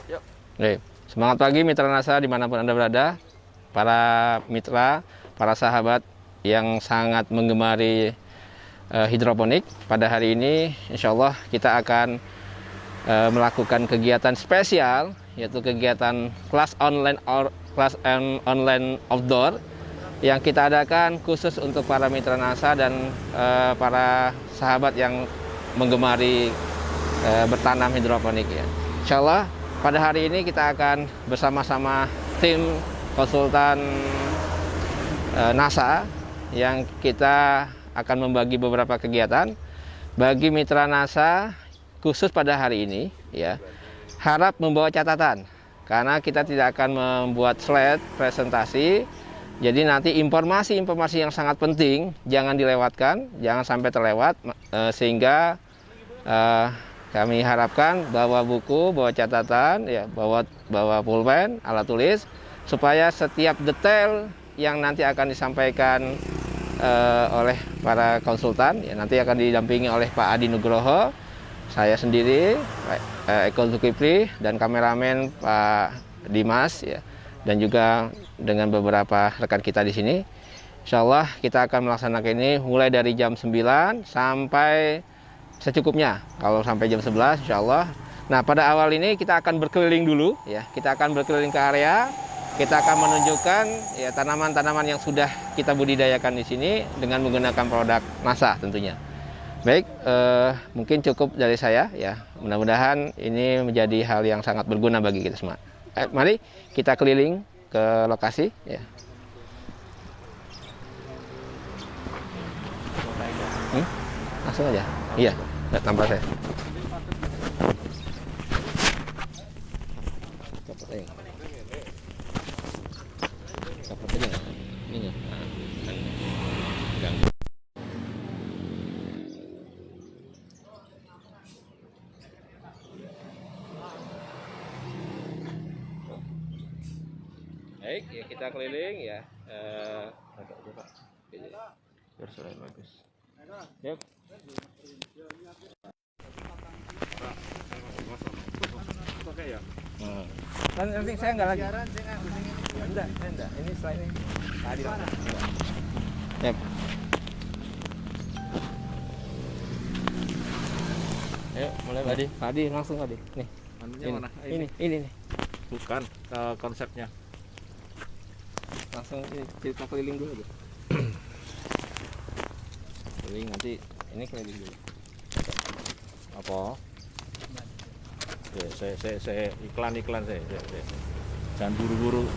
Yuk. Baik. Semangat pagi Mitra NASA dimanapun Anda berada. Para mitra, para sahabat yang sangat menggemari hidroponik. Pada hari ini insya Allah kita akan melakukan kegiatan spesial, yaitu kegiatan kelas online outdoor yang kita adakan khusus untuk para mitra NASA dan para sahabat yang menggemari bertanam hidroponik ya. Insya Allah pada hari ini kita akan bersama-sama tim konsultan NASA yang kita akan membagi beberapa kegiatan bagi mitra NASA khusus pada hari ini ya. Harap membawa catatan karena kita tidak akan membuat slide presentasi. Jadi nanti informasi-informasi yang sangat penting jangan dilewatkan, jangan sampai terlewat sehingga kami harapkan bawa buku, bawa catatan, ya, bawa pulpen, alat tulis, supaya setiap detail yang nanti akan disampaikan oleh para konsultan, ya, nanti akan didampingi oleh Pak Adi Nugroho, saya sendiri, Pak Eko Zulkifli, dan kameramen Pak Dimas, ya, dan juga dengan beberapa rekan kita di sini. Insya Allah kita akan melaksanakan ini mulai dari jam 9 sampai secukupnya. Kalau sampai jam 11 insya Allah. Nah pada awal ini kita akan berkeliling dulu ya. Kita akan berkeliling ke area. Kita akan menunjukkan ya tanaman-tanaman yang sudah kita budidayakan di sini dengan menggunakan produk NASA tentunya. Baik, mungkin cukup dari saya ya. Mudah-mudahan ini menjadi hal yang sangat berguna bagi kita semua. Mari kita keliling ke lokasi ya. Langsung aja. Iya, tanpa saya. Copot aja. Copot aja nggak? Ini. Ganggu. Baik, ya kita keliling ya. Agak aja Pak. Biar suaranya bagus. Yuk. Oke ya. Nanti saya enggak lagi. Enggak. Ini setelah ini. Tadi lah. Yep. Ayo, mulai Adi. Adi langsung Adi. Nih. Anunya mana? Ini nih. Bukan konsepnya. Langsung cerita keliling dulu aja. Keliling nanti ini keliling dulu. Apa? Saya iklan saya. Jangan buru-buru.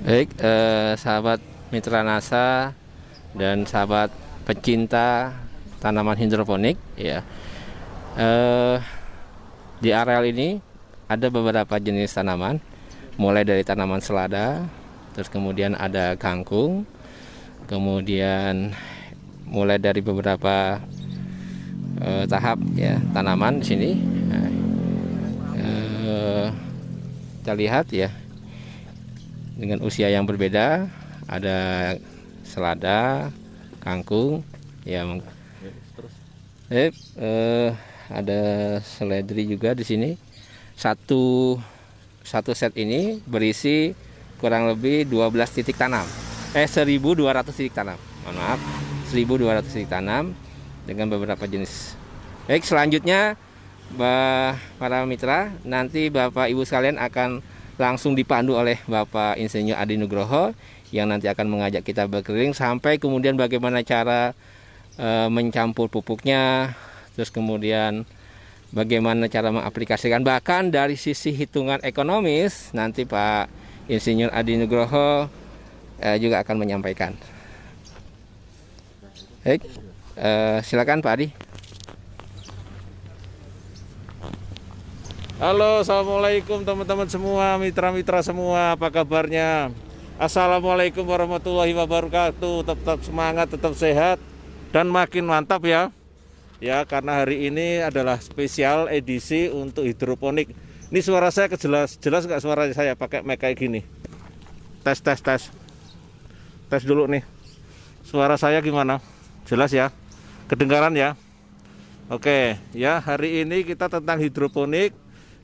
Baik, sahabat mitra NASA dan sahabat pecinta tanaman hidroponik ya. Di areal ini ada beberapa jenis tanaman, mulai dari tanaman selada, terus kemudian ada kangkung, kemudian mulai dari beberapa tahap ya tanaman di sini. Kita lihat ya, dengan usia yang berbeda, ada selada, kangkung, ya. Terus ada seledri juga di sini. Satu set ini berisi kurang lebih 12 titik tanam. 1.200 titik tanam. Mohon maaf, 1.200 titik tanam dengan beberapa jenis. Baik, selanjutnya para mitra, nanti Bapak Ibu sekalian akan langsung dipandu oleh Bapak Insinyur Adi Nugroho yang nanti akan mengajak kita berkeliling sampai kemudian bagaimana cara mencampur pupuknya, terus kemudian bagaimana cara mengaplikasikan, bahkan dari sisi hitungan ekonomis nanti Pak Insinyur Adi Nugroho juga akan menyampaikan. Baik, silakan Pak Adi. Halo, assalamualaikum teman-teman semua, mitra-mitra semua, apa kabarnya? Assalamualaikum warahmatullahi wabarakatuh. Tetap semangat, tetap sehat, dan makin mantap ya. Ya, karena hari ini adalah spesial edisi untuk hidroponik Ini suara saya jelas nggak suara saya pakai mic kayak gini? Tes dulu nih. Suara saya gimana? Jelas ya? Kedengaran ya? Oke, ya hari ini kita tentang hidroponik.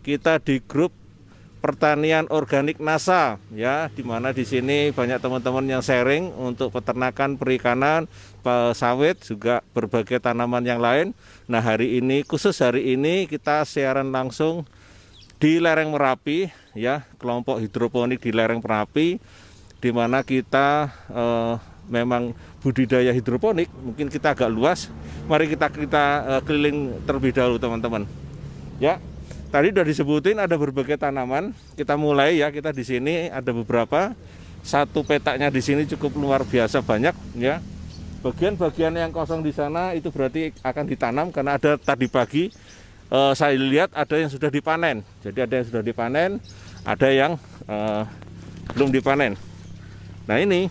Kita di grup pertanian organik NASA, ya, dimana di sini banyak teman-teman yang sharing untuk peternakan, perikanan, sawit, juga berbagai tanaman yang lain. Nah hari ini, khusus hari ini kita siaran langsung di lereng Merapi, ya, kelompok hidroponik di lereng Merapi, dimana kita memang budidaya hidroponik. Mungkin kita agak luas. Mari kita keliling terlebih dahulu teman-teman. Ya, tadi sudah disebutin ada berbagai tanaman. Kita mulai ya, kita di sini ada beberapa. Satu petaknya di sini cukup luar biasa banyak ya. Bagian-bagian yang kosong di sana itu berarti akan ditanam karena ada tadi pagi saya lihat ada yang sudah dipanen. Jadi ada yang sudah dipanen, ada yang belum dipanen. Nah ini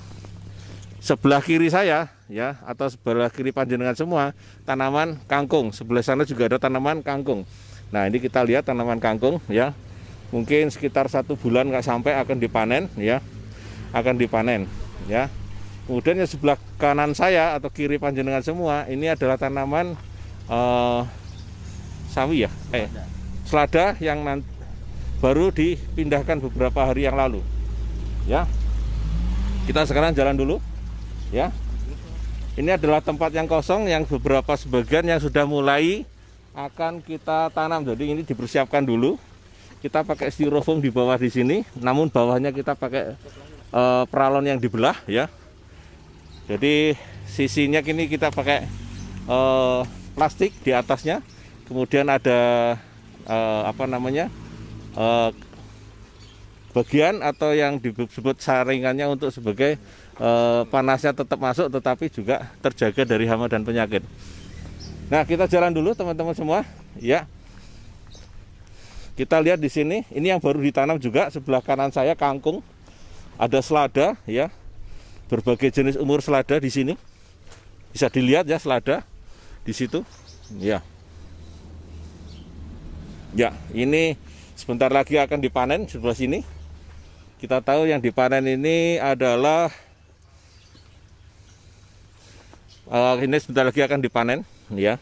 sebelah kiri saya ya, atau sebelah kiri panjenengan semua tanaman kangkung. Sebelah sana juga ada tanaman kangkung. Nah ini kita lihat tanaman kangkung ya, mungkin sekitar 1 bulan nggak sampai akan dipanen ya, akan dipanen ya. Kemudian yang sebelah kanan saya atau kiri panjenengan semua ini adalah tanaman sawi ya, selada yang baru dipindahkan beberapa hari yang lalu ya. Kita sekarang jalan dulu ya. Ini adalah tempat yang kosong yang beberapa sebagian yang sudah mulai akan kita tanam. Jadi ini dipersiapkan dulu. Kita pakai styrofoam di bawah di sini, namun bawahnya kita pakai peralon yang dibelah ya. Jadi sisinya kini kita pakai plastik di atasnya. Kemudian ada bagian atau yang disebut saringannya untuk sebagai panasnya tetap masuk tetapi juga terjaga dari hama dan penyakit. Nah, kita jalan dulu teman-teman semua ya. Kita lihat di sini, ini yang baru ditanam juga. Sebelah kanan saya kangkung, ada selada ya. Berbagai jenis umur selada di sini. Bisa dilihat ya selada di situ. Ya. Ya, ini sebentar lagi akan dipanen sebelah sini. Kita tahu yang dipanen ini adalah ini sebentar lagi akan dipanen ya.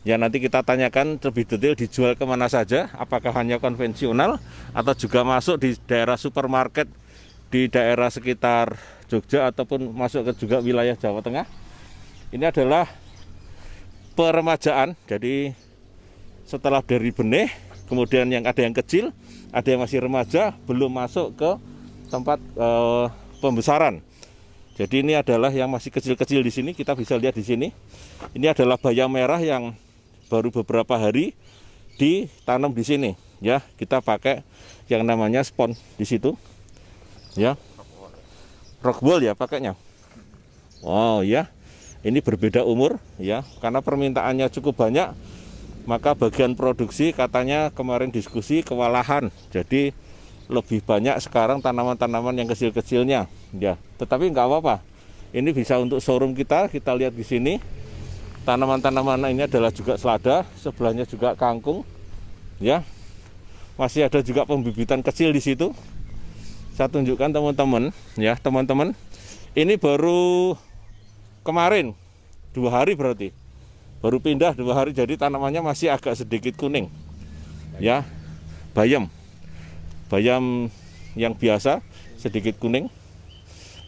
Ya nanti kita tanyakan lebih detail dijual kemana saja, apakah hanya konvensional atau juga masuk di daerah supermarket di daerah sekitar Jogja ataupun masuk ke juga wilayah Jawa Tengah. Ini adalah peremajaan, jadi setelah dari benih, kemudian yang ada yang kecil, ada yang masih remaja, belum masuk ke tempat pembesaran. Jadi ini adalah yang masih kecil-kecil di sini, kita bisa lihat di sini. Ini adalah bayam merah yang baru beberapa hari ditanam di sini. Ya, kita pakai yang namanya spon di situ. Ya, rockwool ya pakainya. Oh ya, ini berbeda umur ya, karena permintaannya cukup banyak. Maka bagian produksi katanya kemarin diskusi kewalahan. Jadi lebih banyak sekarang tanaman-tanaman yang kecil-kecilnya ya. Tetapi nggak apa-apa. Ini bisa untuk showroom kita. Kita lihat di sini. Tanaman-tanaman ini adalah juga selada, sebelahnya juga kangkung. Ya. Masih ada juga pembibitan kecil di situ. Saya tunjukkan teman-teman ya, teman-teman. Ini baru kemarin 2 hari berarti. Baru pindah 2 hari, jadi tanamannya masih agak sedikit kuning. Ya. Bayam yang biasa sedikit kuning.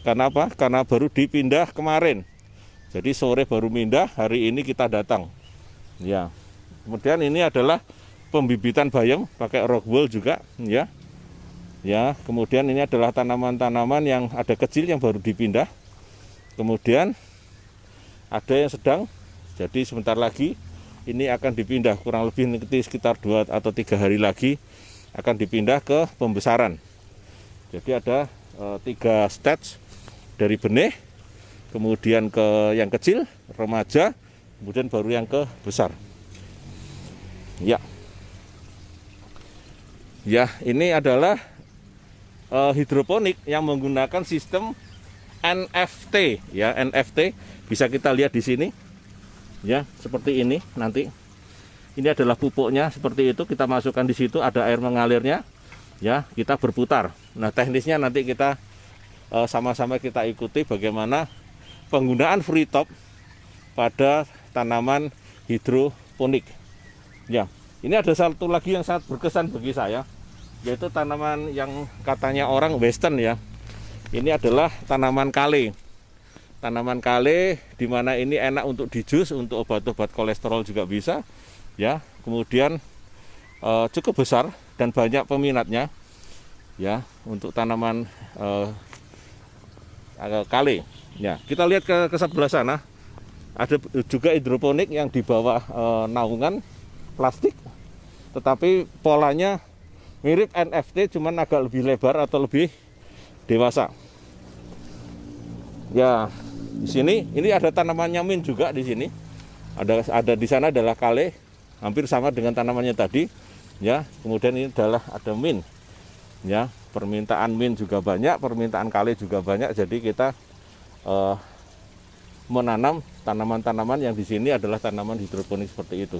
Karena apa? Karena baru dipindah kemarin. Jadi sore baru pindah, hari ini kita datang. Ya. Kemudian ini adalah pembibitan bayam pakai rockwool juga, ya. Ya, kemudian ini adalah tanaman-tanaman yang ada kecil yang baru dipindah. Kemudian ada yang sedang. Jadi sebentar lagi ini akan dipindah, kurang lebih nanti sekitar 2 atau 3 hari lagi akan dipindah ke pembesaran. Jadi ada 3 stage dari benih, kemudian ke yang kecil, remaja, kemudian baru yang ke besar. Ya, ya ini adalah hidroponik yang menggunakan sistem NFT. Ya, NFT bisa kita lihat di sini. Ya, seperti ini nanti. Ini adalah pupuknya seperti itu, kita masukkan di situ, ada air mengalirnya. Ya, kita berputar. Nah, teknisnya nanti kita sama-sama kita ikuti bagaimana penggunaan free top pada tanaman hidroponik. Ya, ini ada satu lagi yang sangat berkesan bagi saya, yaitu tanaman yang katanya orang western ya. Ini adalah tanaman kale. Tanaman kale di mana ini enak untuk dijus, untuk obat-obat kolesterol juga bisa. Ya, kemudian cukup besar dan banyak peminatnya. Ya, untuk tanaman kale. Ya, kita lihat ke sebelah sana. Ada juga hidroponik yang di bawah naungan plastik, tetapi polanya mirip NFT, cuman agak lebih lebar atau lebih dewasa. Ya, di sini ini ada tanamannya mint juga di sini. Ada di sana adalah kale, hampir sama dengan tanamannya tadi. Ya, kemudian ini adalah ada mint. Ya, permintaan mint juga banyak, permintaan kale juga banyak. Jadi kita menanam tanaman-tanaman yang di sini adalah tanaman hidroponik seperti itu.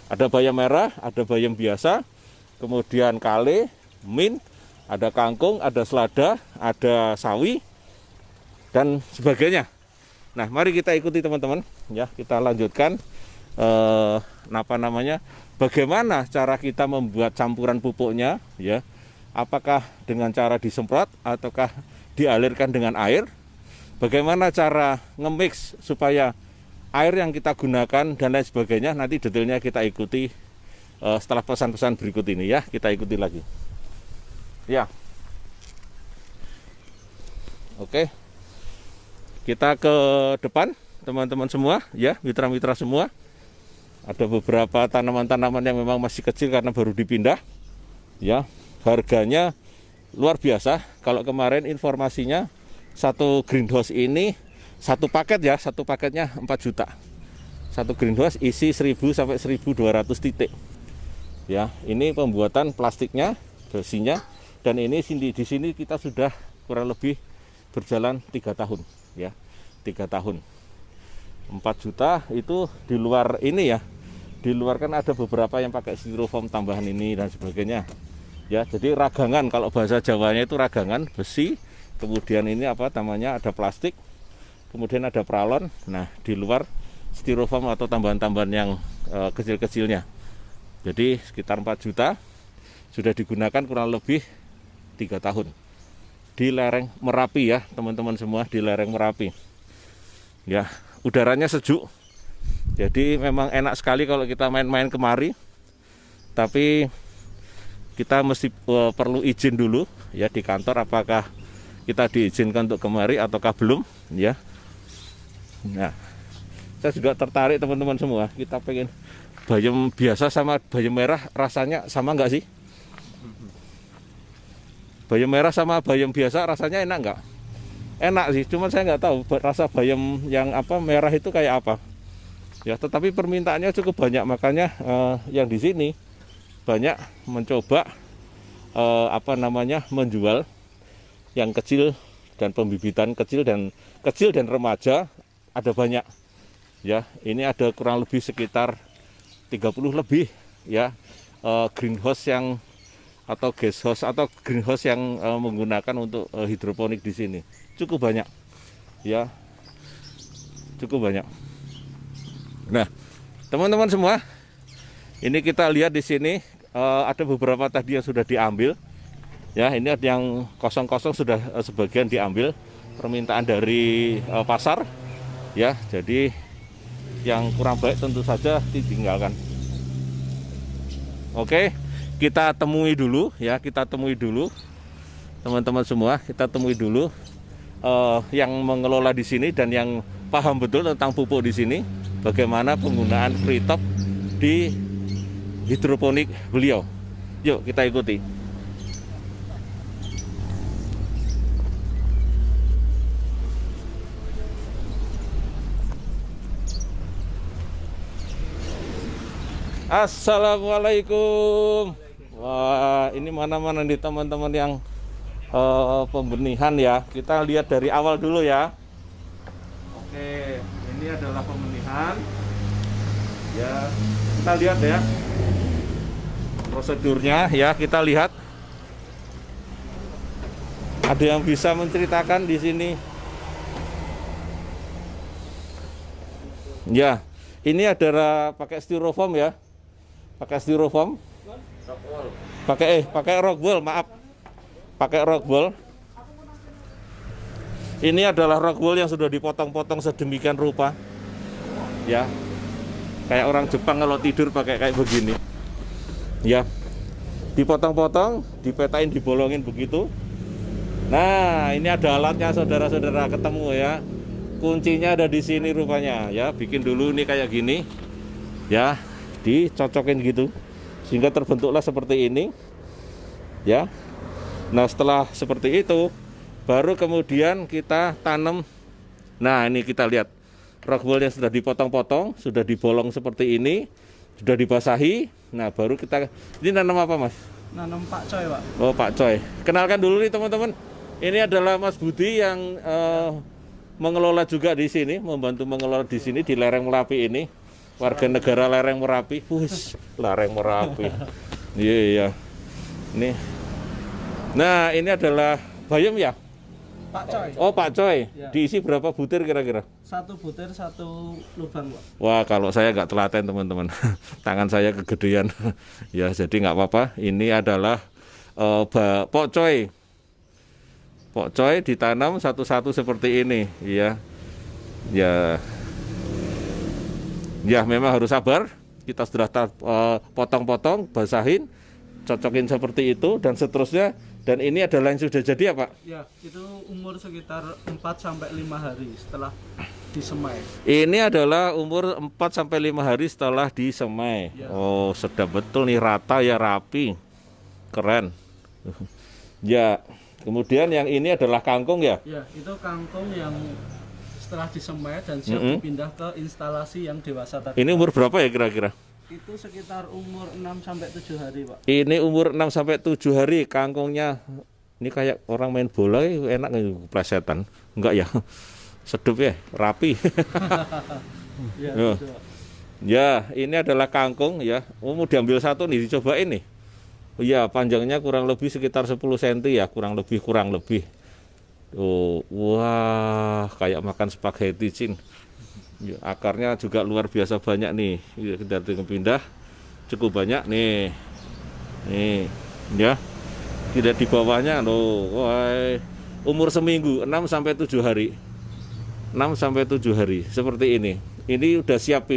Ada bayam merah, ada bayam biasa, kemudian kale, mint, ada kangkung, ada selada, ada sawi, dan sebagainya. Nah, mari kita ikuti teman-teman. Ya, kita lanjutkan. Bagaimana cara kita membuat campuran pupuknya? Ya, apakah dengan cara disemprot ataukah dialirkan dengan air? Bagaimana cara nge-mix supaya air yang kita gunakan dan lain sebagainya, nanti detailnya kita ikuti setelah pesan-pesan berikut ini ya. Kita ikuti lagi. Ya. Oke. Kita ke depan teman-teman semua ya, mitra-mitra semua. Ada beberapa tanaman-tanaman yang memang masih kecil karena baru dipindah. Ya, harganya luar biasa. Kalau kemarin informasinya satu greenhouse ini satu paket ya, satu paketnya 4 juta. Satu greenhouse isi 1000 sampai 1200 titik. Ya, ini pembuatan plastiknya, besinya, dan ini di sini kita sudah kurang lebih berjalan 3 tahun ya. 3 tahun. 4 juta itu di luar ini ya. Di luar kan ada beberapa yang pakai styrofoam tambahan ini dan sebagainya. Ya, jadi ragangan, kalau bahasa Jawanya itu ragangan besi. Kemudian ini apa namanya, ada plastik, kemudian ada pralon. Nah, di luar styrofoam atau tambahan-tambahan yang kecil-kecilnya. Jadi sekitar 4 juta sudah digunakan kurang lebih 3 tahun di lereng Merapi ya teman-teman semua, di lereng Merapi. Ya, udaranya sejuk. Jadi memang enak sekali kalau kita main-main kemari. Tapi kita mesti perlu izin dulu ya di kantor, apakah kita diizinkan untuk kemari ataukah belum ya. Nah, saya juga tertarik teman-teman semua. Kita pengen bayam biasa sama bayam merah rasanya sama enggak sih? Bayam merah sama bayam biasa rasanya enak enggak? Enak sih, cuman saya nggak tahu rasa bayam yang apa merah itu kayak apa. Ya, tetapi permintaannya cukup banyak, makanya yang di sini banyak mencoba menjual yang kecil dan pembibitan kecil dan remaja ada banyak. Ya, ini ada kurang lebih sekitar 30 lebih ya greenhouse yang atau guest house atau greenhouse yang menggunakan untuk hidroponik di sini. Cukup banyak. Ya. Cukup banyak. Nah, teman-teman semua, ini kita lihat di sini ada beberapa tadi yang sudah diambil. Ya, ini ada yang kosong-kosong sudah sebagian diambil, permintaan dari pasar. Ya, jadi yang kurang baik tentu saja ditinggalkan. Oke, kita temui dulu ya, teman-teman semua, kita temui dulu yang mengelola di sini dan yang paham betul tentang pupuk di sini, bagaimana penggunaan free top di hidroponik beliau. Yuk kita ikuti. Assalamualaikum. Wah, ini mana-mana nih teman-teman yang pembenihan ya. Kita lihat dari awal dulu ya. Oke, ini adalah pembenihan. Ya, kita lihat ya prosedurnya ya, kita lihat. Ada yang bisa menceritakan di sini? Ya, ini adalah pakai styrofoam ya. Pakai styrofoam. Pakai rockwool, maaf. Pakai rockwool. Ini adalah rockwool yang sudah dipotong-potong sedemikian rupa. Ya. Kayak orang Jepang kalau tidur pakai kayak begini. Ya. Dipotong-potong, dipetain, dibolongin begitu. Nah, ini ada alatnya saudara-saudara, ketemu ya. Kuncinya ada di sini rupanya ya. Bikin dulu ini kayak gini. Ya, dicocokin gitu sehingga terbentuklah seperti ini. Ya. Nah, setelah seperti itu baru kemudian kita tanam. Nah, ini kita lihat rockwool yang sudah dipotong-potong, sudah dibolong seperti ini, sudah dibasahi. Nah, baru kita ini nanam apa, Mas? Nanam pakcoy, Pak. Oh, pakcoy. Kenalkan dulu nih teman-teman. Ini adalah Mas Budi yang mengelola juga di sini, membantu mengelola di sini di lereng Merapi ini. Warga negara lereng Merapi. Wih, lereng Merapi. Iya, iya. Ini. Nah, ini adalah bayam ya? Pakcoy. Oh, pakcoy. Ya. Diisi berapa butir kira-kira? 1 butir 1 lubang, Pak. Wah, kalau saya nggak telaten teman-teman. Tangan saya kegedean. Ya, jadi nggak apa-apa. Ini adalah pokcoy. Pokcoy ditanam satu-satu seperti ini, ya. Ya. Ya, memang harus sabar. Kita sudah potong-potong, basahin, cocokin seperti itu dan seterusnya. Dan ini adalah yang sudah jadi ya, Pak? Ya, itu umur sekitar 4-5 hari setelah disemai. Ini adalah umur 4-5 hari setelah disemai. Ya. Oh, sedap betul nih, rata ya, rapi. Keren. Ya, kemudian yang ini adalah kangkung ya? Ya, itu kangkung yang setelah disemai dan siap dipindah ke instalasi yang dewasa tadi. Ini umur berapa ya kira-kira? Itu sekitar umur 6-7 hari, Pak. Ini umur 6-7 hari kangkungnya. Ini kayak orang main bola, enak nggak plesetan? Enggak ya? Sedap ya, rapi. Ya, Ya. gitu, Pak. Ya, ini adalah kangkung ya. Mau diambil satu nih, dicobain nih. Oh iya, panjangnya kurang lebih sekitar 10 cm ya, kurang lebih. Oh, wah, kayak makan spaghetti, Cin. Ya, akarnya juga luar biasa banyak nih. Ya, kita tinggal pindah, cukup banyak nih. Nih, ya. Tidak di bawahnya loh. Wah, umur seminggu, 6-7 hari. 6-7 hari seperti ini. Ini udah siap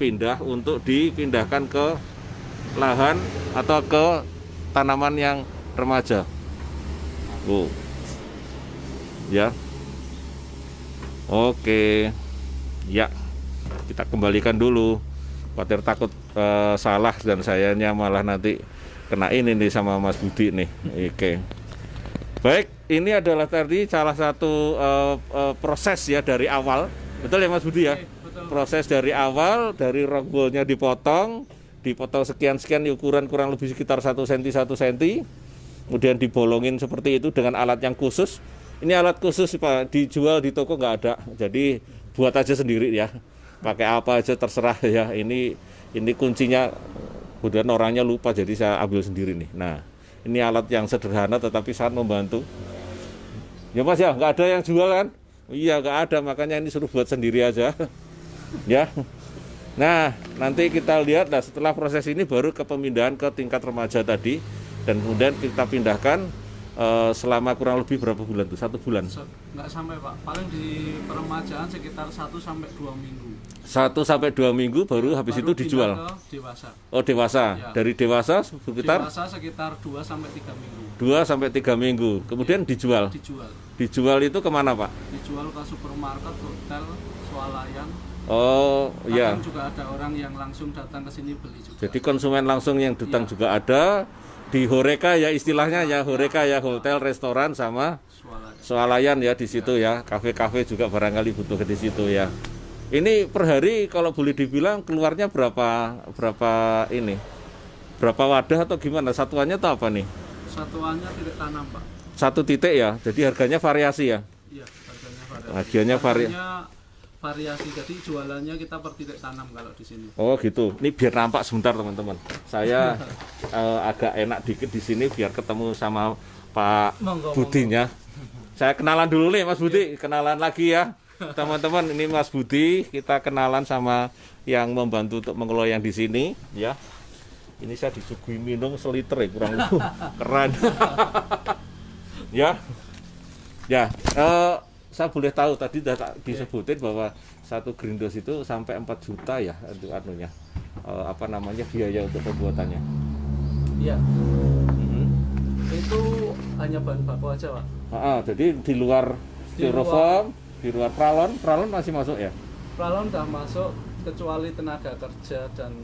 pindah untuk dipindahkan ke lahan atau ke tanaman yang remaja. Oh. Ya. Oke. Ya. Kita kembalikan dulu. Khawatir takut salah dan sayanya malah nanti kena ini nih sama Mas Budi nih. Oke. Baik, ini adalah tadi salah satu proses ya dari awal. Betul ya Mas Budi ya? Betul. Proses dari awal, dari rockwoolnya dipotong sekian-sekian ukuran kurang lebih sekitar 1 cm 1 cm. Kemudian dibolongin seperti itu dengan alat yang khusus. Ini alat khusus Pak, dijual di toko nggak ada. Jadi buat aja sendiri ya. Pakai apa aja terserah ya. Ini kuncinya. Kemudian orangnya lupa jadi saya ambil sendiri nih. Nah, ini alat yang sederhana tetapi sangat membantu. Ya Mas ya, nggak ada yang jual kan? Iya nggak ada, makanya ini suruh buat sendiri aja. Ya. Nah, nanti kita lihat lah setelah proses ini baru ke pemindahan ke tingkat remaja tadi. Dan kemudian kita pindahkan selama kurang lebih berapa bulan tuh? 1 bulan? Nggak sampai, Pak. Paling di peremajaan sekitar 1-2 minggu. 1-2 minggu baru habis itu dijual. Ke dewasa. Oh dewasa, Ya. dari dewasa sekitar Dewasa sekitar 2-3 minggu. 2-3 minggu, kemudian dijual. Dijual itu kemana Pak? Dijual ke supermarket, hotel, swalayan. Oh iya. Kadang juga ada orang yang langsung datang ke sini beli juga. Jadi konsumen langsung yang datang Ya. juga ada. Di Horeca ya istilahnya ya, Horeca ya, hotel, restoran sama swalayan ya di situ ya. Kafe-kafe juga barangkali butuh di situ ya. Ini per hari kalau boleh dibilang keluarnya berapa ini? Berapa wadah atau gimana? Satuannya atau apa nih? Satuannya titik tanam, Pak. 1 titik ya. Jadi harganya variasi ya. Iya, harganya variasi. Harganya variasi. Harganya variasi. Jadi jualannya kita per titik tanam kalau di sini. Oh gitu. Ini biar nampak sebentar teman-teman. Saya agak enak dikit di sini biar ketemu sama Pak Monggo, Budinya. Saya kenalan dulu nih Mas Budi, kenalan lagi ya. Teman-teman, ini Mas Budi, kita kenalan sama yang membantu untuk mengelola yang di sini ya. Ini saya disuguhi minum seliter ya, kurang lebih. Keren. Ya. Ya, saya boleh tahu tadi sudah disebutin bahwa satu greenhouse itu sampai 4 juta ya untuk anunya. Apa namanya biaya untuk pembuatannya. Iya. Itu hanya bahan baku aja, Pak. Jadi di luar styrofoam, di luar pralon masih masuk ya? Pralon udah masuk kecuali tenaga kerja dan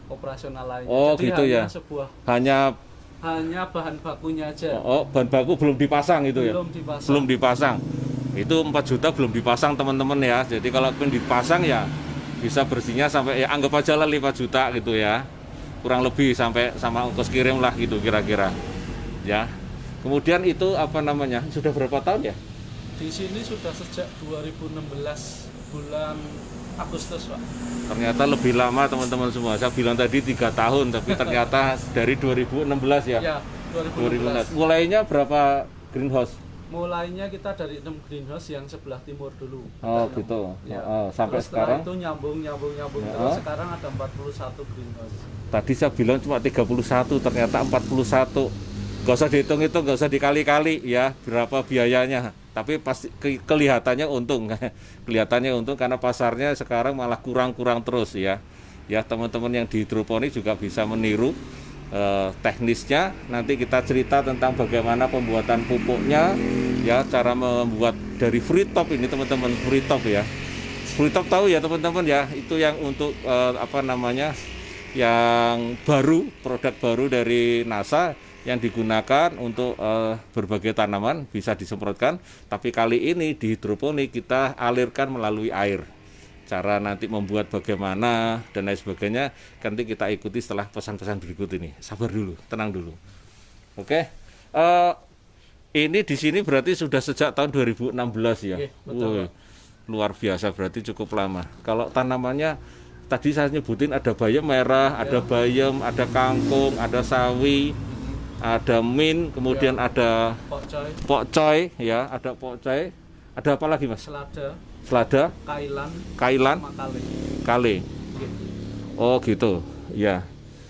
operasional lainnya. Oh, jadi gitu hanya ya. hanya bahan bakunya aja. Oh, bahan baku belum dipasang itu ya? Belum dipasang. Itu 4 juta belum dipasang teman-teman ya. Jadi kalau pengen dipasang ya bisa bersihnya sampai ya anggap aja lah 5 juta gitu ya. Kurang lebih sampai sama ongkos kirim lah gitu kira-kira. Ya. Kemudian itu apa namanya? Sudah berapa tahun ya? Di sini sudah sejak 2016 bulan Agustus, Pak. Ternyata lebih lama teman-teman semua. Saya bilang tadi 3 tahun, tapi ternyata dari 2016 ya? Ya, 2016. Mulainya berapa greenhouse? Mulainya kita dari 6 greenhouse yang sebelah timur dulu. Oh Ada gitu. Ya. Sampai terus sekarang? itu nyambung terus sekarang ada 41 greenhouse. Tadi saya bilang cuma 31, ternyata 41. Gak usah dihitung-hitung, gak usah dikali-kali ya berapa biayanya. Tapi pasti kelihatannya untung. Kelihatannya untung karena pasarnya sekarang malah kurang-kurang terus ya. Ya teman-teman yang di hidroponik juga bisa meniru teknisnya. Nanti kita cerita tentang bagaimana pembuatan pupuknya ya, cara membuat dari free top ini teman-teman, free top ya. Free top tahu ya teman-teman ya, itu yang untuk apa namanya? Yang baru, produk baru dari NASA yang digunakan untuk berbagai tanaman bisa disemprotkan, tapi kali ini di hidroponik kita alirkan melalui air. Cara nanti membuat bagaimana dan lain sebagainya nanti kita ikuti setelah pesan-pesan berikut ini. Sabar dulu, tenang dulu. Oke. Ini di sini berarti sudah sejak tahun 2016 ya. Betul. Luar biasa, berarti cukup lama. Kalau tanamannya tadi saya nyebutin ada bayam merah, ada bayam, ada kangkung, ada sawi, ada mint, kemudian ada pokcoy ya, ada pokcoy, ada apa lagi Mas? Selada, kailan, kale. Oh gitu, ya.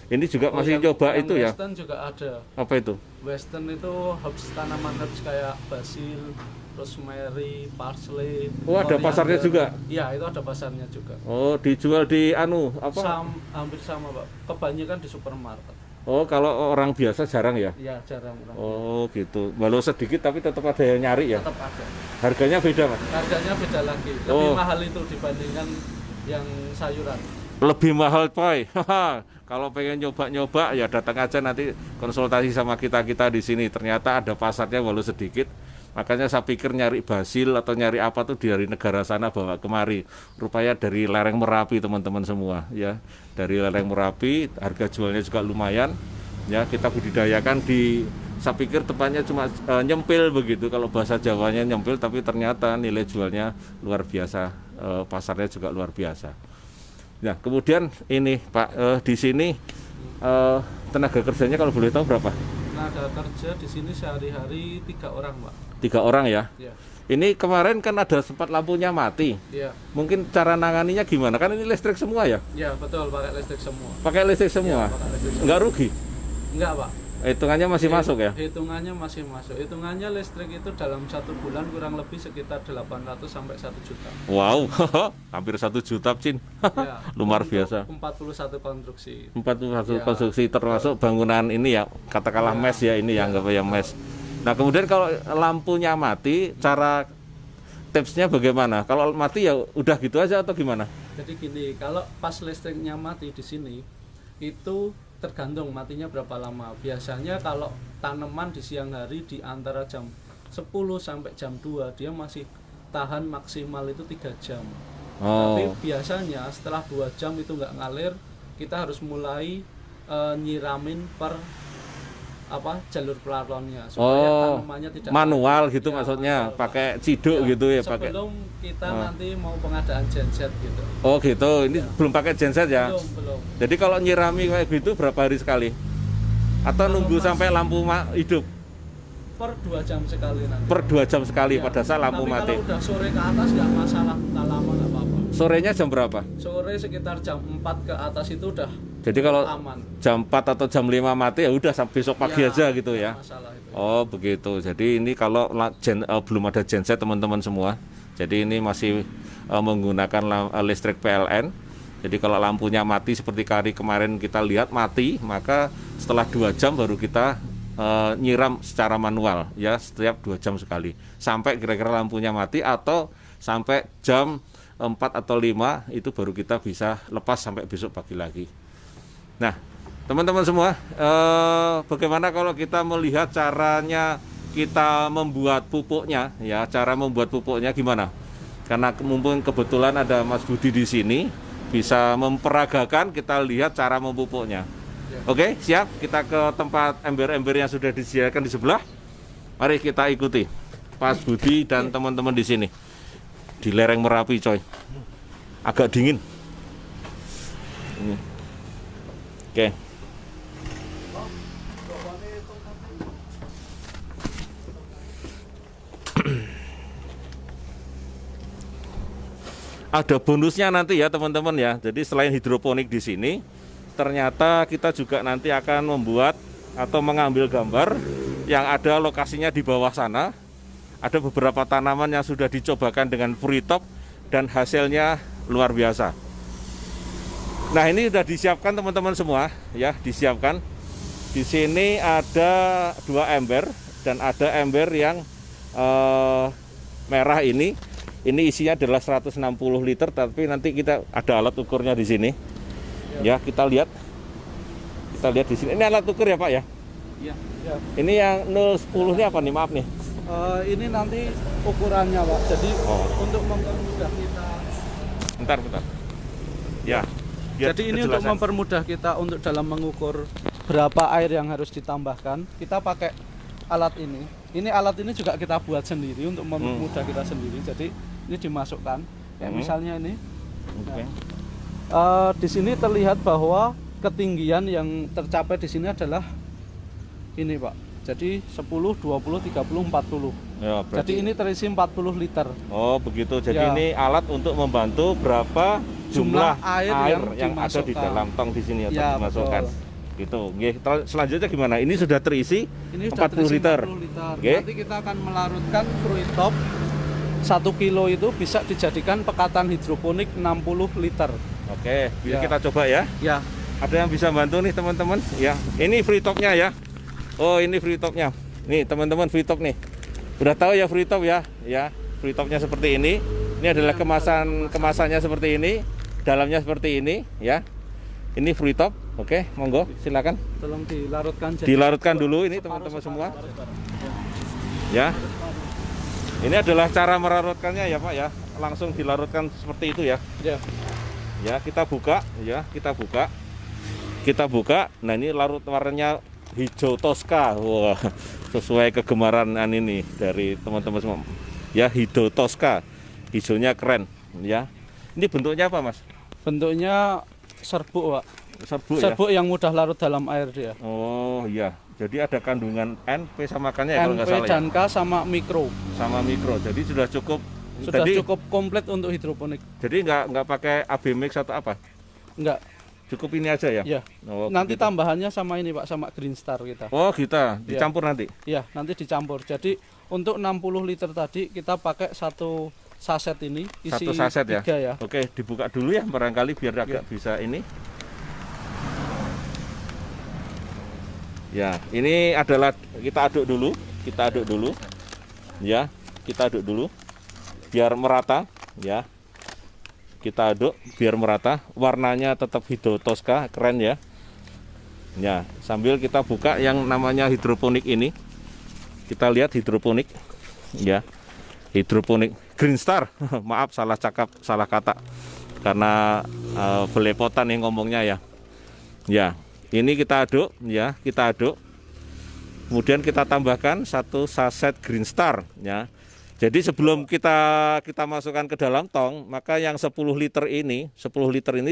Ini juga masih coba itu ya. Western juga ada. Apa itu? Western itu herbs, tanaman herbs kayak basil, rosemary, parsley. Oh ada pasarnya juga? Iya itu ada pasarnya juga. Oh dijual di apa? Hampir sama Pak. Kebanyakan di supermarket. Oh kalau orang biasa jarang ya? Iya jarang. Oh gitu. Walau sedikit tapi tetap ada yang nyari ya? Tetap ada. Harganya beda Mas? Harganya beda lagi. Lebih mahal itu dibandingkan yang sayuran. Lebih mahal coy. Kalau pengen nyoba-nyoba ya datang aja nanti konsultasi sama kita di sini. Ternyata ada pasarnya walau sedikit. Makanya saya pikir nyari basil atau nyari apa tuh dari negara sana bawa kemari. Rupanya dari lereng Merapi teman-teman semua ya. Dari lereng Merapi, harga jualnya juga lumayan. Ya, kita budidayakan saya pikir tempatnya cuma nyempil begitu. Kalau bahasa Jawanya nyempil, tapi ternyata nilai jualnya luar biasa. Pasarnya juga luar biasa. Nah, kemudian ini Pak, di sini tenaga kerjanya kalau boleh tahu berapa? Tenaga kerja di sini sehari-hari 3 orang, Pak. 3 orang ya? Iya. Ini kemarin kan ada sempat lampunya mati. Iya. Mungkin cara nanganinya gimana? Kan ini listrik semua ya? Iya, betul, pakai listrik semua. Pakai listrik semua? Ya, pakai listrik semua. Nggak rugi? Enggak, Pak. Hitungannya masih masuk ya? Hitungannya masih masuk. Hitungannya listrik itu dalam 1 bulan kurang lebih sekitar 800 sampai 1 juta. Wow, hampir 1 juta, Cin. Ya, luar biasa. 41 konstruksi. 41 konstruksi termasuk bangunan ini ya, katakanlah mes ya ini yang anggap ya mes. Nah kemudian kalau lampunya mati, cara tipsnya bagaimana? Kalau mati ya udah gitu aja atau gimana? Jadi gini, kalau pas listriknya mati di sini itu tergantung matinya berapa lama. Biasanya kalau tanaman di siang hari di antara jam 10 sampai jam 2 dia masih tahan maksimal itu 3 jam. Tapi biasanya setelah 2 jam itu nggak ngalir, kita harus mulai nyiramin per jalur pelariannya supaya tanamannya tidak manual mati. gitu Ya, maksudnya, manual, pakai ciduk gitu ya, pakai. sebelum kita nanti mau pengadaan genset gitu. Oh gitu, ini belum pakai genset ya? Belum. Jadi kalau nyirami kayak gitu berapa hari sekali? Atau nunggu sampai lampu hidup? Per 2 jam sekali nanti. Per 2 jam sekali Ya, pada saat lampu tapi mati. kalau udah sore ke atas nggak masalah, tak lama nggak apa-apa. Sorenya jam berapa? Sore sekitar jam 4 ke atas itu udah Jadi kalau aman. jam 4 atau jam 5 mati ya udah sampai besok pagi aja gitu ya. Nggak masalah itu. Oh begitu. Jadi ini kalau belum ada genset teman-teman semua. Jadi ini masih menggunakan listrik PLN. Jadi kalau lampunya mati seperti hari kemarin kita lihat mati, maka setelah 2 jam baru kita nyiram secara manual ya, setiap 2 jam sekali. Sampai kira-kira lampunya mati atau sampai jam 4 atau 5 itu baru kita bisa lepas sampai besok pagi lagi. Nah, teman-teman semua, bagaimana kalau kita melihat caranya kita membuat pupuknya ya, cara membuat pupuknya gimana? Karena mumpung kebetulan ada Mas Budi di sini, bisa memperagakan, kita lihat cara memupuknya. Oke, siap. Kita ke tempat ember-ember yang sudah disediakan di sebelah. Mari kita ikuti Mas Budi dan teman-teman di sini. Di lereng Merapi, coy. Agak dingin. Ini. Oke. Ada bonusnya nanti ya teman-teman ya. Jadi selain hidroponik di sini, ternyata kita juga nanti akan membuat atau mengambil gambar yang ada lokasinya di bawah sana. Ada beberapa tanaman yang sudah dicobakan dengan free top dan hasilnya luar biasa. Nah, ini sudah disiapkan teman-teman semua ya, disiapkan. Di sini ada 2 ember dan ada ember yang merah ini. Ini isinya adalah 160 liter, tapi nanti kita ada alat ukurnya di sini. Ya, kita lihat di sini. Ini alat ukur ya Pak ya? Iya. Ini yang 010 ini apa nih? Maaf nih. Ini nanti ukurannya Pak. Jadi untuk mempermudah kita. Bentar. Ya. Jadi ini untuk mempermudah kita untuk dalam mengukur berapa air yang harus ditambahkan, kita pakai alat ini. Ini alat ini juga kita buat sendiri untuk memudahkan kita sendiri. Jadi ini dimasukkan. Kayak misalnya ini. Oke. Di sini terlihat bahwa ketinggian yang tercapai di sini adalah ini Pak. Jadi 10, 20, 30, 40. Ya, jadi ini terisi 40 liter. Oh begitu. Jadi Ya. ini alat untuk membantu berapa jumlah air yang ada di dalam tong di sini atau Ya, dimasukkan. betul. Gitu. Selanjutnya gimana? Ini sudah terisi Ini sudah 40 terisi liter. 40 liter. Oke. Nanti kita akan melarutkan fruit top 1 kilo itu bisa dijadikan pekatan hidroponik 60 liter. Oke, bisa Ya. kita coba ya. Ya. Ada yang bisa bantu nih teman-teman? Ya, ini free topnya ya. Oh, ini free topnya. Nih teman-teman, free top nih. Udah tahu ya free top ya? Ya, free topnya seperti ini. Ini adalah kemasannya seperti ini, dalamnya seperti ini ya. Ini free top. Oke, monggo silakan. Tolong dilarutkan. Dilarutkan dulu ini teman-teman semua. Ya. Ini adalah cara merarutkannya ya Pak ya. Langsung dilarutkan seperti itu ya. Ya. Ya, kita buka ya, kita buka. Nah, ini larut warnanya hijau Tosca. Wah, sesuai kegemaran ini dari teman-teman semua. Ya, hijau Tosca. Hijaunya keren ya. Ini bentuknya apa, Mas? Bentuknya serbuk, Pak. Serbuk yang mudah larut dalam air dia. Oh, iya. Jadi ada kandungan N, P sama K-nya ya kalau nggak salah. NP dan K sama mikro. Sama mikro. Jadi sudah cukup. Sudah cukup komplit untuk hidroponik. Jadi nggak pakai AB mix atau apa? Enggak. Cukup ini aja ya? Ya. Oh, nanti gitu. tambahannya sama ini Pak, sama Green Star kita. Oh, kita dicampur nanti. Iya, nanti dicampur. Jadi untuk 60 liter tadi kita pakai 1 saset ini isi 1 saset ya? 3 ya. Oke, dibuka dulu ya barangkali biar agak bisa ini. Ya, ini adalah kita aduk dulu. Ya, kita aduk dulu biar merata ya. Kita aduk biar merata, warnanya tetap hijau Tosca, keren ya. Ya, sambil kita buka yang namanya hidroponik ini. Kita lihat hidroponik ya. Hidroponik Green Star. Maaf salah cakap, salah kata. Karena belepotan yang ngomongnya ya. Ya, ini kita aduk ya, kita aduk. Kemudian kita tambahkan 1 saset Green Star ya. Jadi sebelum kita masukkan ke dalam tong, maka yang 10 liter ini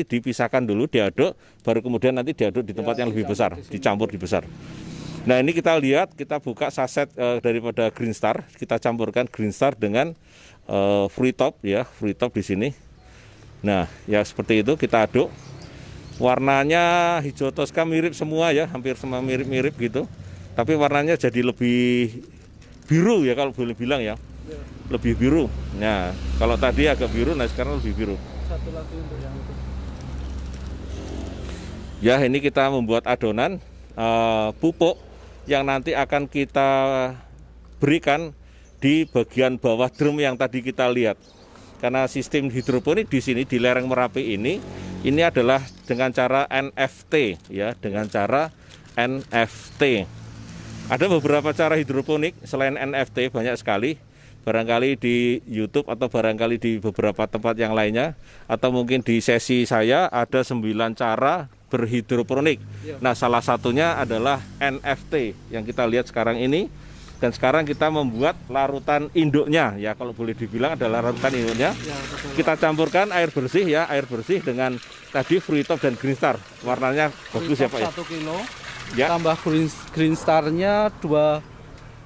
dipisahkan dulu, diaduk, baru kemudian nanti diaduk di tempat yang lebih besar, dicampur di besar. Nah, ini kita lihat, kita buka saset daripada Green Star, kita campurkan Green Star dengan Free Top ya, Free Top di sini. Nah, ya seperti itu kita aduk. Warnanya hijau toska mirip semua ya, hampir semua mirip-mirip gitu. Tapi warnanya jadi lebih biru ya kalau boleh bilang ya. Lebih biru. Nah, kalau tadi agak biru, nah sekarang lebih biru. Satu lagi untuk yang itu. Ya, ini kita membuat adonan pupuk yang nanti akan kita berikan di bagian bawah drum yang tadi kita lihat. Karena sistem hidroponik di sini di lereng Merapi ini adalah dengan cara NFT ya, dengan cara NFT. Ada beberapa cara hidroponik selain NFT, banyak sekali. Barangkali di YouTube atau barangkali di beberapa tempat yang lainnya, atau mungkin di sesi saya ada 9 cara berhidroponik. Nah, salah satunya adalah NFT yang kita lihat sekarang ini. Dan sekarang kita membuat larutan induknya ya, kalau boleh dibilang adalah larutan induknya. Kita campurkan air bersih ya, air bersih dengan tadi Free Top dan Green Star. Warnanya bagus ya Pak ya. 1 kilo Ya. tambah Green Star-nya 2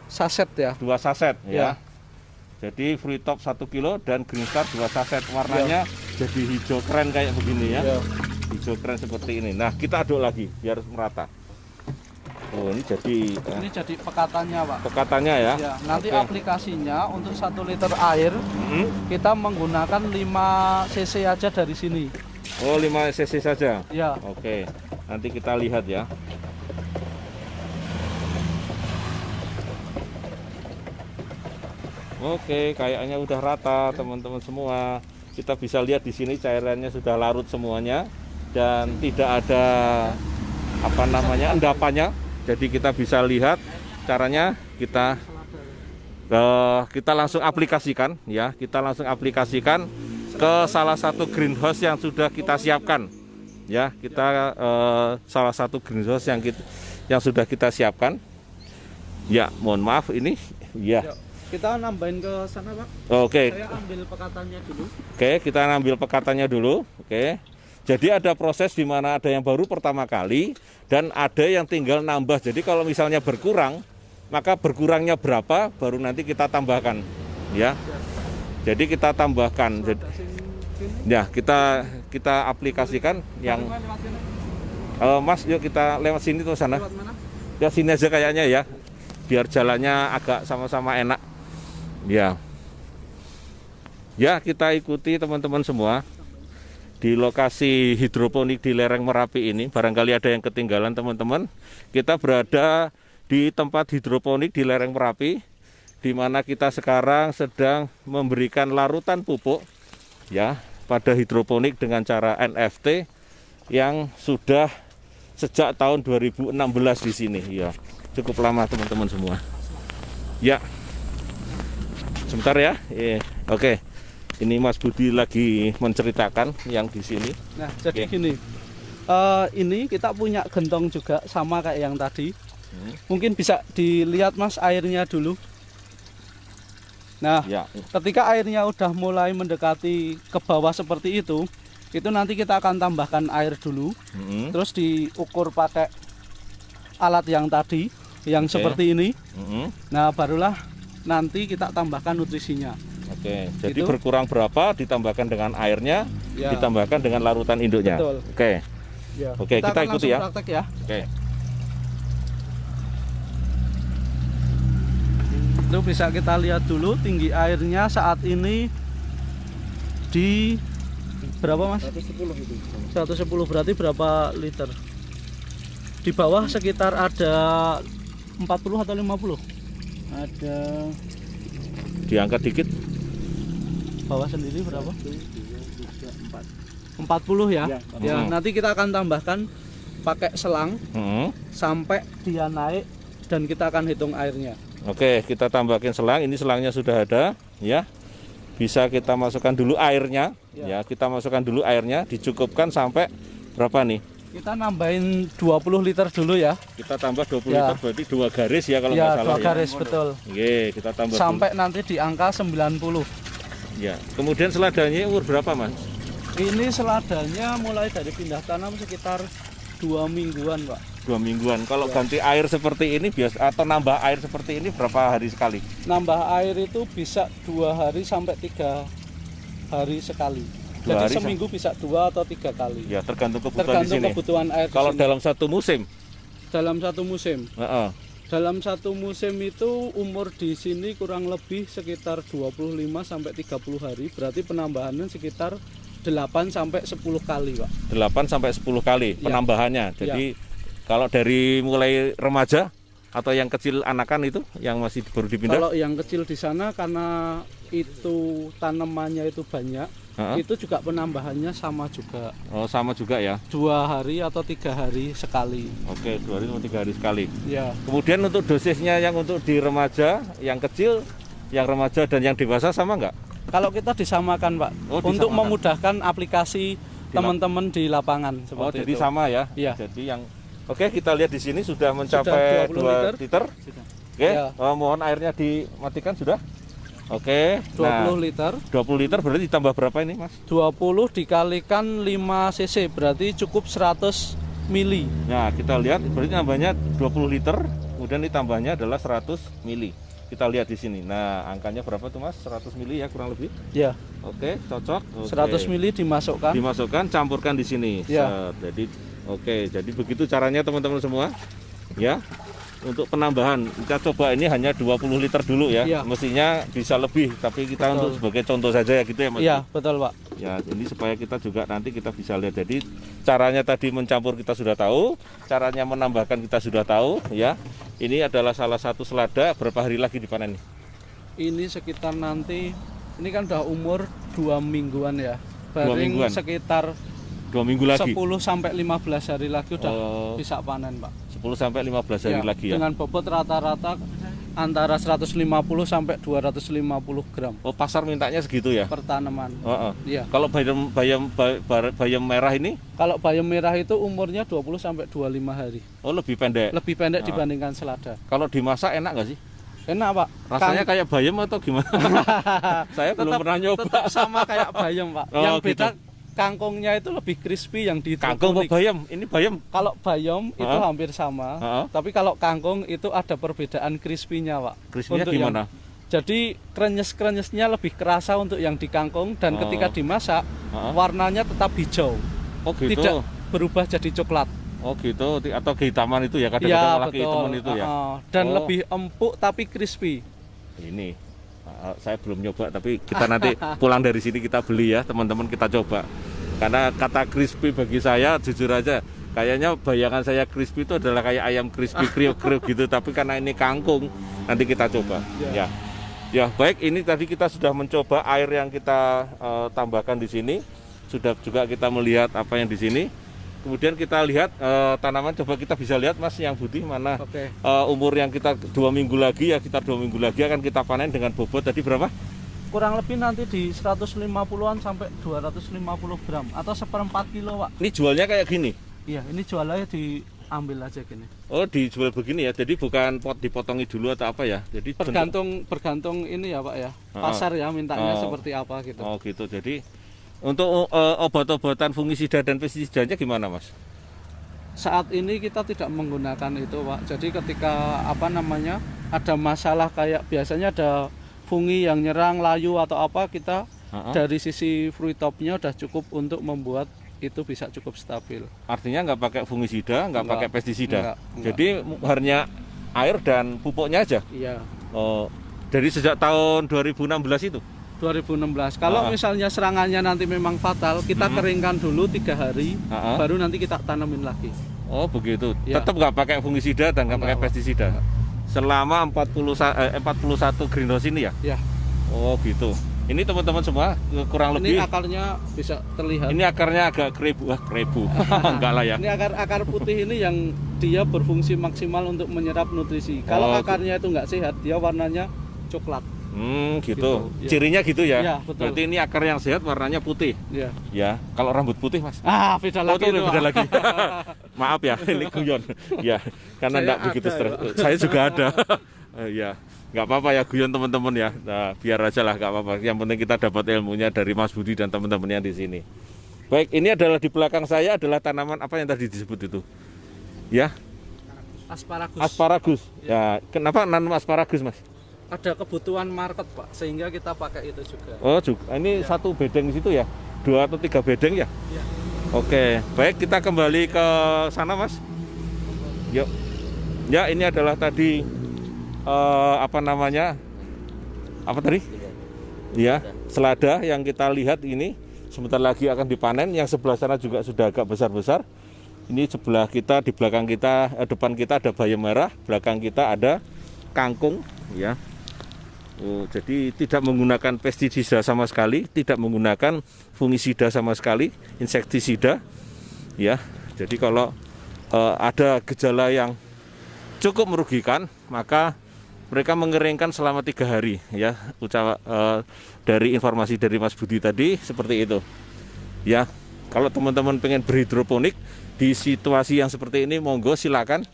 saset ya. 2 saset Ya. ya. Jadi Free Top 1 kilo dan Green Star 2 saset. Warnanya jadi hijau keren kayak begini ya. Hijau keren seperti ini. Nah, kita aduk lagi biar merata. Oh, ini jadi pekatannya Pak. pekatannya ya. Ya, nanti Oke. aplikasinya untuk 1 liter air kita menggunakan 5 cc aja dari sini. Oh, 5 cc saja. Ya. Oke, nanti kita lihat ya. Oke, kayaknya udah rata teman-teman semua. Kita bisa lihat di sini cairannya sudah larut semuanya dan tidak ada endapannya. Jadi kita bisa lihat caranya, kita langsung aplikasikan ya. Kita langsung aplikasikan ke salah satu greenhouse yang sudah kita siapkan. Ya, kita salah satu greenhouse yang sudah kita siapkan. Ya, mohon maaf ini ya. Kita nambahin ke sana Pak. Oke. Saya ambil pekatannya dulu. Oke, kita ambil pekatannya dulu. Oke. Jadi ada proses di mana ada yang baru pertama kali dan ada yang tinggal nambah. Jadi kalau misalnya berkurang, maka berkurangnya berapa baru nanti kita tambahkan, ya. Jadi kita tambahkan. Jadi, ya, kita aplikasikan yang Mas, yuk kita lewat sini tuh sana. Ya sini aja kayaknya ya. Biar jalannya agak sama-sama enak. Ya. Ya, kita ikuti teman-teman semua. Di lokasi hidroponik di lereng Merapi ini, barangkali ada yang ketinggalan teman-teman. Kita berada di tempat hidroponik di lereng Merapi, di mana kita sekarang sedang memberikan larutan pupuk ya pada hidroponik dengan cara NFT yang sudah sejak tahun 2016 di sini ya. Cukup lama teman-teman semua. Ya. Sebentar ya. Oke. Ini Mas Budi lagi menceritakan yang di sini. Nah, jadi gini, ini kita punya gentong juga sama kayak yang tadi. Mungkin bisa dilihat Mas airnya dulu. Nah, Ya. ketika airnya udah mulai mendekati ke bawah seperti itu nanti kita akan tambahkan air dulu. Terus diukur pakai alat yang tadi, yang seperti ini. Nah, barulah nanti kita tambahkan nutrisinya. Oke, jadi Gitu. berkurang berapa ditambahkan dengan airnya, Ya. ditambahkan dengan larutan induknya. Betul. Oke. Ya. Oke, kita akan ikuti langsung ya. praktek ya. Oke. Itu bisa kita lihat dulu tinggi airnya saat ini di berapa Mas? 110 itu. 110 berarti berapa liter? Di bawah sekitar ada 40 atau 50? Ada Diangkat dikit. bawah sendiri berapa? 40 ya. Ya, nanti kita akan tambahkan pakai selang sampai dia naik dan kita akan hitung airnya. Oke, kita tambahin selang. Ini selangnya sudah ada, ya. Bisa kita masukkan dulu airnya, ya. Kita masukkan dulu airnya, dicukupkan sampai berapa nih? Kita nambahin 20 liter dulu ya. Kita tambah 20 Ya. liter berarti 2 garis ya kalau Ya, nggak salah 2 garis betul. Oke, kita tambah Sampai nanti di angka 90. dulu. Ya. Kemudian seladanya umur berapa, Mas? Ini seladanya mulai dari pindah tanam sekitar 2 mingguan, Pak. 2 mingguan. Kalau Ya. ganti air seperti ini biasa atau nambah air seperti ini berapa hari sekali? Nambah air itu bisa 2 hari sampai 3 hari sekali. 2 Jadi hari seminggu bisa 2 atau 3 kali. Ya, tergantung kebutuhan di Tergantung sini. kebutuhan air di Kalau sini. dalam satu musim, Dalam satu musim. heeh. Dalam satu musim itu umur di sini kurang lebih sekitar 25 sampai 30 hari. Berarti penambahannya sekitar 8 sampai 10 kali, Pak. 8 sampai 10 kali Ya. penambahannya. Jadi kalau dari mulai remaja atau yang kecil anakan itu yang masih baru dipindah, Kalau yang kecil di sana karena itu tanamannya itu banyak, heeh. itu juga penambahannya sama juga. Oh, sama juga ya. 2 hari atau 3 hari sekali. Oke, 2 hari atau 3 hari sekali. Ya. Kemudian untuk dosisnya yang untuk di remaja, yang kecil, yang remaja dan yang dewasa sama nggak? Kalau kita disamakan, Pak, Oh, untuk disamakan. memudahkan aplikasi teman-teman di lapangan Oh, seperti jadi itu. sama ya. Iya. Jadi yang Oke, kita lihat di sini sudah mencapai 20 2 liter. Sudah. Oke, Ya. mohon airnya dimatikan sudah. Oke. 20 Nah, liter. 20 liter berarti ditambah berapa ini, Mas? 20 dikalikan 5 cc berarti cukup 100 mili. Nah, kita lihat berarti nambahnya 20 liter, kemudian ditambahnya adalah 100 mili. Kita lihat di sini. Nah, angkanya berapa tuh, Mas? 100 mili ya kurang lebih. Ya, Oke, cocok. Oke. 100 mili dimasukkan. Dimasukkan, campurkan di sini. Ya. Set. Jadi oke, jadi begitu caranya teman-teman semua. Ya. Untuk penambahan kita coba ini hanya 20 liter dulu ya. Ya. Mestinya bisa lebih, tapi kita Betul. untuk sebagai contoh saja ya gitu ya, Mas. Iya, betul, Pak. Ya, ini supaya kita juga nanti kita bisa lihat. Jadi caranya tadi mencampur kita sudah tahu, caranya menambahkan kita sudah tahu ya. Ini adalah salah satu selada, berapa hari lagi dipanen nih? Ini sekitar nanti ini kan udah umur 2 mingguan ya. Paling mingguan. sekitar 2 minggu lagi. 10 sampai 15 hari lagi udah Oh. bisa panen, Pak. 10 sampai 15 hari Ya, lagi ya. Dengan bobot rata-rata antara 150 sampai 250 gram Oh, pasar mintanya segitu ya. per tanaman. Heeh. Iya. Kalau bayam merah ini Kalau bayam merah itu umurnya 20 sampai 25 hari. oh lebih pendek. Lebih pendek dibandingkan selada. Kalau dimasak enak nggak sih? Enak, Pak. Rasanya kayak bayam atau gimana? Saya belum pernah nyoba. Tetap sama kayak bayam, Pak. Oh, Yang gitu. beda kangkungnya itu lebih crispy yang di Kangkung apa hidroponik. bayam? Ini bayam. Kalau bayam itu Hah? hampir sama, Hah? tapi kalau kangkung itu ada perbedaan crispy-nya, Pak. Crispy-nya Untuk gimana? Jadi krenyes-krenyesnya lebih kerasa untuk yang di kangkung dan Oh. ketika dimasak Hah? warnanya tetap hijau, Oh gitu. tidak berubah jadi coklat. Oh gitu. Atau kehitaman itu ya Iya, kadang-kadang malah betul. kehitaman itu ya. Dan Oh. lebih empuk tapi crispy. Ini saya belum nyoba tapi kita nanti pulang dari sini kita beli ya teman-teman, kita coba. Karena kata crispy bagi saya jujur aja kayaknya bayangan saya crispy itu adalah kayak ayam crispy kriuk-kriuk gitu, tapi karena ini kangkung nanti kita coba. Ya. Ya baik, ini tadi kita sudah mencoba air yang kita tambahkan di sini, sudah juga kita melihat apa yang di sini. Kemudian kita lihat tanaman, coba kita bisa lihat Mas yang putih mana. Oke. Umur yang kita 2 minggu lagi ya, sekitar 2 minggu lagi akan kita panen dengan bobot tadi berapa? Kurang lebih nanti di 150-an sampai 250 gram atau 1/4 kilo, Pak. Ini jualnya kayak gini. Iya, ini jualannya diambil aja gini. Oh, dijual begini ya. Jadi bukan dipotongi dulu atau apa ya. Jadi Bergantung ini ya, Pak ya. Pasar ya mintanya seperti apa gitu. Oh, gitu. Jadi untuk obat-obatan fungisida dan pestisidanya gimana, Mas? Saat ini kita tidak menggunakan itu, Pak. Jadi ketika ada masalah kayak biasanya ada fungi yang nyerang layu atau apa, kita dari sisi fruit topnya udah cukup untuk membuat itu bisa cukup stabil. Artinya nggak pakai fungisida, nggak pakai pestisida. Enggak. Jadi hanya air dan pupuknya aja. Iya. Oh, dari sejak tahun 2016 itu. 2016. Kalau misalnya serangannya nanti memang fatal, kita keringkan dulu 3 hari, baru nanti kita tanamin lagi. Oh, begitu. Ya. Tetap nggak pakai fungisida dan nggak pakai Enggak, Pak. pestisida. Selama 41 greenhouse ini ya. Ya. Oh, gitu. Ini teman-teman semua kurang lebih. Ini akarnya bisa terlihat. Ini akarnya agak krebu. Enggak lah ya. Ini akar putih ini yang dia berfungsi maksimal untuk menyerap nutrisi. Kalau Oh, akarnya itu nggak sehat, dia warnanya coklat. Gitu. Gitu, ya. Cirinya gitu ya. Iya, betul. Berarti ini akar yang sehat warnanya putih. Ya. Ya, kalau rambut putih Mas. Beda Oh, lagi itu itu, beda Pak. lagi. Maaf ya, ini guyon. Ya, karena Saya enggak begitu ada, stres. ya, Pak. Saya juga ada. Ya, nggak apa-apa ya guyon teman-teman ya. Nah, biar aja lah, nggak apa-apa. Yang penting kita dapat ilmunya dari Mas Budi dan teman-temannya di sini. Baik, ini adalah di belakang saya adalah tanaman apa yang tadi disebut itu? Ya, Asparagus. asparagus. Ya, kenapa nanam asparagus, Mas? Ada kebutuhan market, Pak, sehingga kita pakai itu juga. Oh, juga. Ini satu bedeng di situ ya? 2 atau 3 bedeng ya? Ya. Oke, baik kita kembali ke sana Mas. Yuk. Ya, ini adalah tadi apa namanya? Apa tadi? Ya, selada yang kita lihat ini sebentar lagi akan dipanen. Yang sebelah sana juga sudah agak besar-besar. Ini sebelah kita, di belakang kita, depan kita ada bayam merah, belakang kita ada kangkung, ya. Oh, jadi tidak menggunakan pestisida sama sekali, tidak menggunakan fungisida sama sekali, insektisida, ya. Jadi kalau ada gejala yang cukup merugikan, maka mereka mengeringkan selama 3 hari, ya. Dari informasi dari Mas Budi tadi seperti itu, ya. Kalau teman-teman pengen berhidroponik di situasi yang seperti ini, monggo silakan.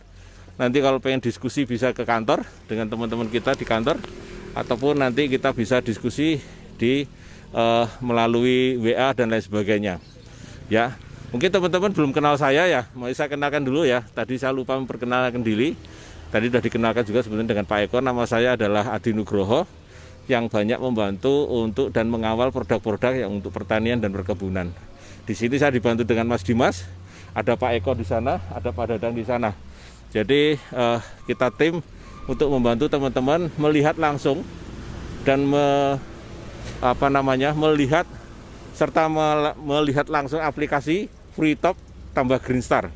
Nanti kalau pengen diskusi bisa ke kantor dengan teman-teman kita di kantor. Ataupun nanti kita bisa diskusi di melalui WA dan lain sebagainya. Ya, mungkin teman-teman belum kenal saya ya, mau saya kenalkan dulu ya. Tadi saya lupa memperkenalkan diri. Tadi sudah dikenalkan juga sebenarnya dengan Pak Eko. Nama saya adalah Adi Nugroho yang banyak membantu untuk dan mengawal produk-produk yang untuk pertanian dan perkebunan. Di sini saya dibantu dengan Mas Dimas, ada Pak Eko di sana, ada Pak Dadang di sana. Jadi kita tim untuk membantu teman-teman melihat langsung dan melihat serta melihat langsung aplikasi FreeTop tambah Greenstar.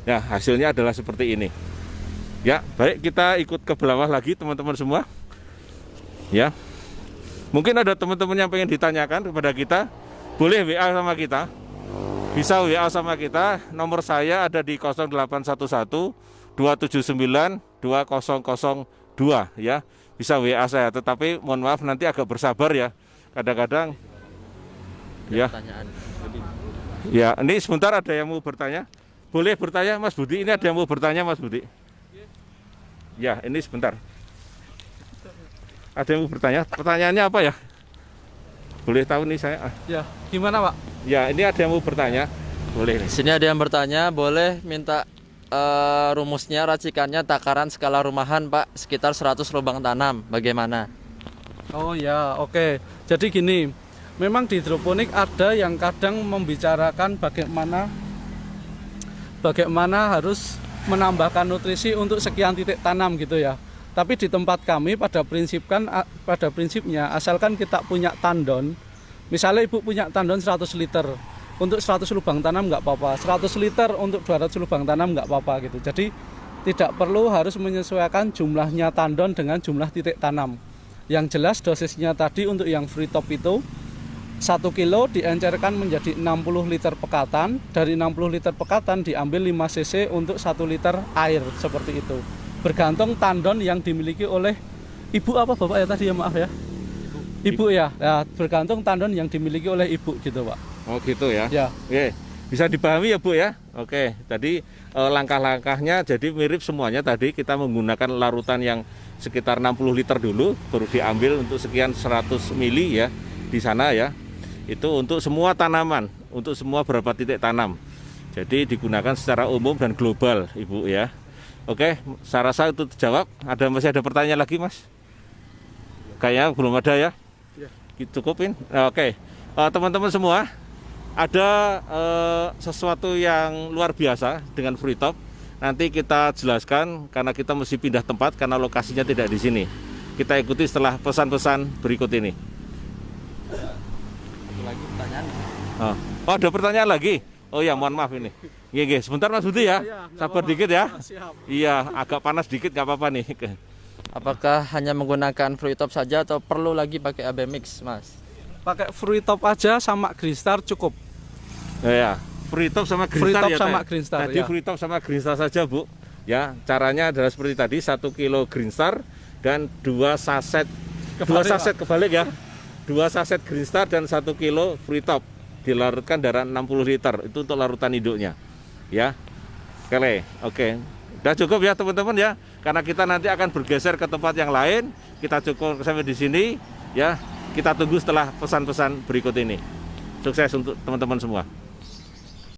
Ya, hasilnya adalah seperti ini. Ya, baik kita ikut ke bawah lagi teman-teman semua. Ya. Mungkin ada teman-teman yang pengen ditanyakan kepada kita, boleh WA sama kita. Bisa WA sama kita. Nomor saya ada di 0811 279 2002 ya, bisa WA saya, tetapi mohon maaf nanti agak bersabar ya, kadang-kadang ya. Ya, ini sebentar ada yang mau bertanya, boleh bertanya Mas Budi, ini ada yang mau bertanya Mas Budi. Ya, ini sebentar, ada yang mau bertanya, pertanyaannya apa ya? Boleh tahu nih saya? Ya, gimana Pak? Ya, ini ada yang mau bertanya, boleh nih. Sini ada yang bertanya, boleh minta rumusnya, racikannya, takaran skala rumahan Pak, sekitar 100 lubang tanam, bagaimana? Oh ya, oke. Jadi gini, memang di hidroponik ada yang kadang membicarakan bagaimana harus menambahkan nutrisi untuk sekian titik tanam gitu ya. Tapi di tempat kami pada prinsipnya asalkan kita punya tandon, misalnya ibu punya tandon 100 liter, untuk 100 lubang tanam nggak apa-apa, 100 liter untuk 200 lubang tanam nggak apa-apa gitu. Jadi tidak perlu harus menyesuaikan jumlahnya tandon dengan jumlah titik tanam. Yang jelas dosisnya tadi untuk yang FreeTop itu 1 kilo diencerkan menjadi 60 liter pekatan. Dari 60 liter pekatan diambil 5 cc untuk 1 liter air, seperti itu. Bergantung tandon yang dimiliki oleh ibu apa bapak ya tadi ya, maaf ya. Ibu ya, bergantung tandon yang dimiliki oleh ibu gitu Pak. Oh gitu ya. Ya. Oke, bisa dipahami ya Bu ya. Oke, tadi langkah-langkahnya jadi mirip semuanya. Tadi kita menggunakan larutan yang sekitar 60 liter dulu, baru diambil untuk sekian 100 mili ya di sana ya. Itu untuk semua tanaman, untuk semua berapa titik tanam. Jadi digunakan secara umum dan global, Ibu ya. Oke, saya rasa itu terjawab. Masih ada pertanyaan lagi, Mas? Kayaknya belum ada ya. Cukupin. Oke, teman-teman semua, ada sesuatu yang luar biasa dengan FreeTop. Nanti kita jelaskan karena kita mesti pindah tempat karena lokasinya tidak di sini. Kita ikuti setelah pesan-pesan berikut ini. Satu lagi pertanyaan. Oh, ada pertanyaan lagi. Oh ya, mohon maaf ini. Iya, sebentar Mas Budi ya. Sabar dikit ya. Iya, agak panas dikit, nggak apa-apa nih. Apakah hanya menggunakan FreeTop saja atau perlu lagi pakai AB Mix, Mas? Pakai FreeTop aja sama Greenstar cukup. Ya, FreeTop sama Greenstar ya. sama Greenstar, tadi ya. FreeTop sama Greenstar saja, Bu. Ya, caranya adalah seperti tadi, 1 kilo Greenstar dan 2 saset Dua Kebalik, saset kebalik ya. 2 saset Green Star dan 1 kilo Free Top. Dilarutkan darah 60 liter. Itu untuk larutan induknya. Ya. Oke. Udah cukup ya teman-teman ya. Karena kita nanti akan bergeser ke tempat yang lain. Kita cukup sampai di sini ya. Kita tunggu setelah pesan-pesan berikut ini. Sukses untuk teman-teman semua.